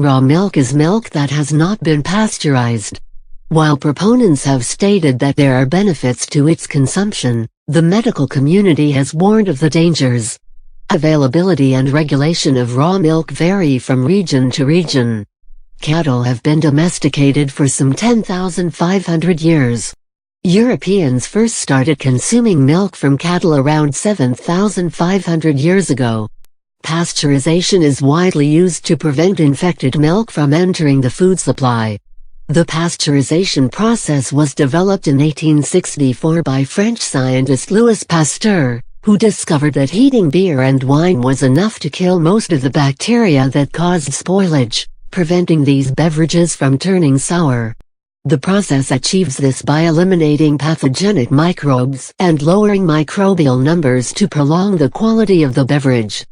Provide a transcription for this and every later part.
raw milk is milk that has not been pasteurized. While proponents have stated that there are benefits to its consumption, the medical community has warned of the dangers. Availability and regulation of raw milk vary from region to region. Cattle have been domesticated for some 10,500 years. Europeans first started consuming milk from cattle around 7,500 years ago. Pasteurization is widely used to prevent infected milk from entering the food supply. The pasteurization process was developed in 1864 by French scientist Louis Pasteur, who discovered that heating beer and wine was enough to kill most of the bacteria that caused spoilage, preventing these beverages from turning sour. The process achieves this by eliminating pathogenic microbes and lowering microbial numbers to prolong the quality of the beverage.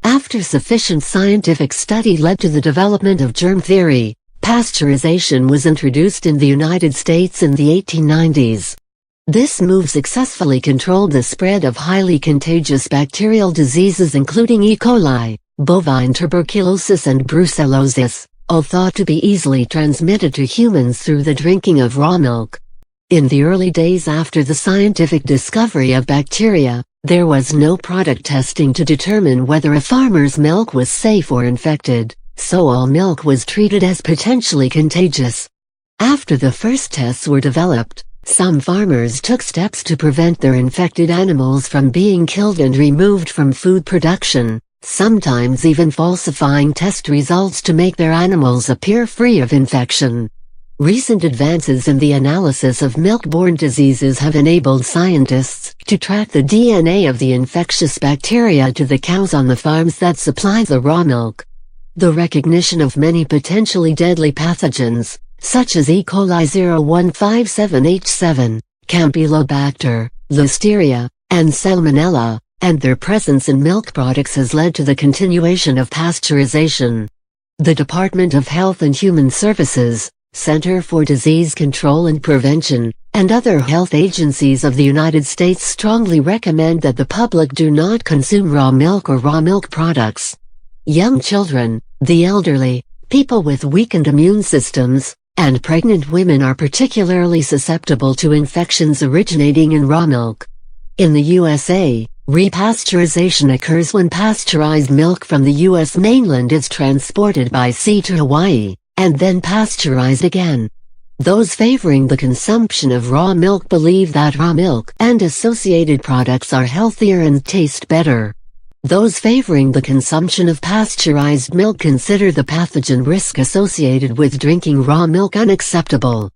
After sufficient scientific study led to the development of germ theory, pasteurization was introduced in the United States in the 1890s. This move successfully controlled the spread of highly contagious bacterial diseases including E. coli, bovine tuberculosis and brucellosis, all thought to be easily transmitted to humans through the drinking of raw milk. In the early days after the scientific discovery of bacteria, there was no product testing to determine whether a farmer's milk was safe or infected, so all milk was treated as potentially contagious. After the first tests were developed, some farmers took steps to prevent their infected animals from being killed and removed from food production, sometimes even falsifying test results to make their animals appear free of infection. Recent advances in the analysis of milk-borne diseases have enabled scientists to track the DNA of the infectious bacteria to the cows on the farms that supply the raw milk. The recognition of many potentially deadly pathogens, such as E. coli 0157H7, Campylobacter, Listeria, and Salmonella, and their presence in milk products has led to the continuation of pasteurization. The Department of Health and Human Services, Center for Disease Control and Prevention, and other health agencies of the United States strongly recommend that the public do not consume raw milk or raw milk products. Young children, the elderly, people with weakened immune systems, and pregnant women are particularly susceptible to infections originating in raw milk. In the USA, repasteurization occurs when pasteurized milk from the U.S. mainland is transported by sea to Hawaii, and then pasteurized again. Those favoring the consumption of raw milk believe that raw milk and associated products are healthier and taste better. Those favoring the consumption of pasteurized milk consider the pathogen risk associated with drinking raw milk unacceptable.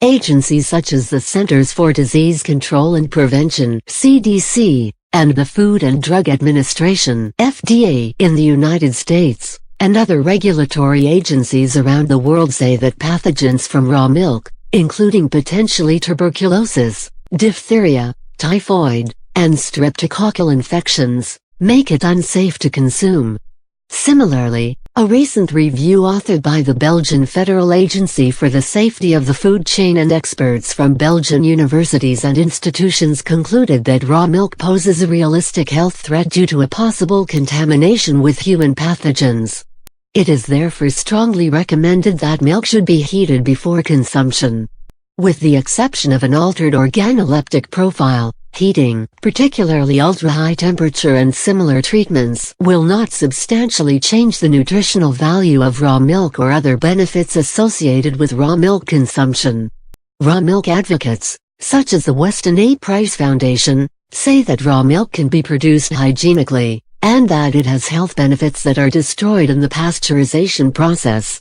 Agencies such as the Centers for Disease Control and Prevention (CDC) and the Food and Drug Administration (FDA) in the United States, and other regulatory agencies around the world say that pathogens from raw milk, including potentially tuberculosis, diphtheria, typhoid, and streptococcal infections, make it unsafe to consume. Similarly, a recent review authored by the Belgian Federal Agency for the Safety of the Food Chain and experts from Belgian universities and institutions concluded that raw milk poses a realistic health threat due to a possible contamination with human pathogens. It is therefore strongly recommended that milk should be heated before consumption. With the exception of an altered organoleptic profile, heating, particularly ultra-high temperature and similar treatments, will not substantially change the nutritional value of raw milk or other benefits associated with raw milk consumption. Raw milk advocates, such as the Weston A. Price Foundation, say that raw milk can be produced hygienically, and that it has health benefits that are destroyed in the pasteurization process.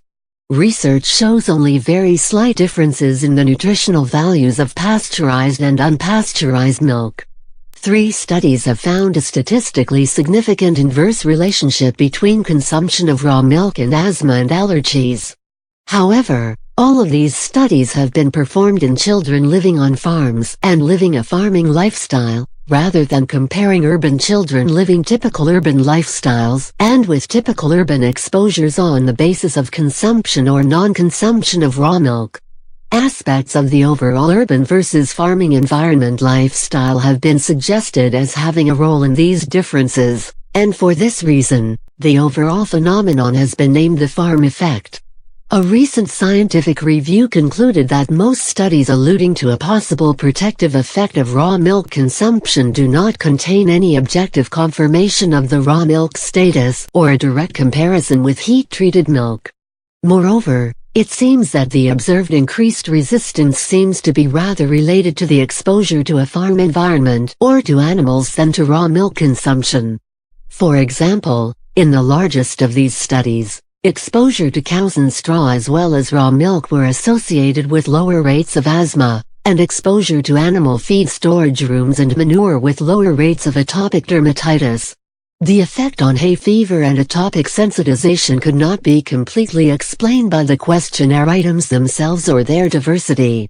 Research shows only very slight differences in the nutritional values of pasteurized and unpasteurized milk. 3 studies have found a statistically significant inverse relationship between consumption of raw milk and asthma and allergies. However, all of these studies have been performed in children living on farms and living a farming lifestyle, rather than comparing urban children living typical urban lifestyles and with typical urban exposures on the basis of consumption or non-consumption of raw milk. Aspects of the overall urban versus farming environment lifestyle have been suggested as having a role in these differences, and for this reason, the overall phenomenon has been named the farm effect. A recent scientific review concluded that most studies alluding to a possible protective effect of raw milk consumption do not contain any objective confirmation of the raw milk status or a direct comparison with heat-treated milk. Moreover, it seems that the observed increased resistance seems to be rather related to the exposure to a farm environment or to animals than to raw milk consumption. For example, in the largest of these studies, exposure to cows and straw as well as raw milk were associated with lower rates of asthma, and exposure to animal feed storage rooms and manure with lower rates of atopic dermatitis. The effect on hay fever and atopic sensitization could not be completely explained by the questionnaire items themselves or their diversity.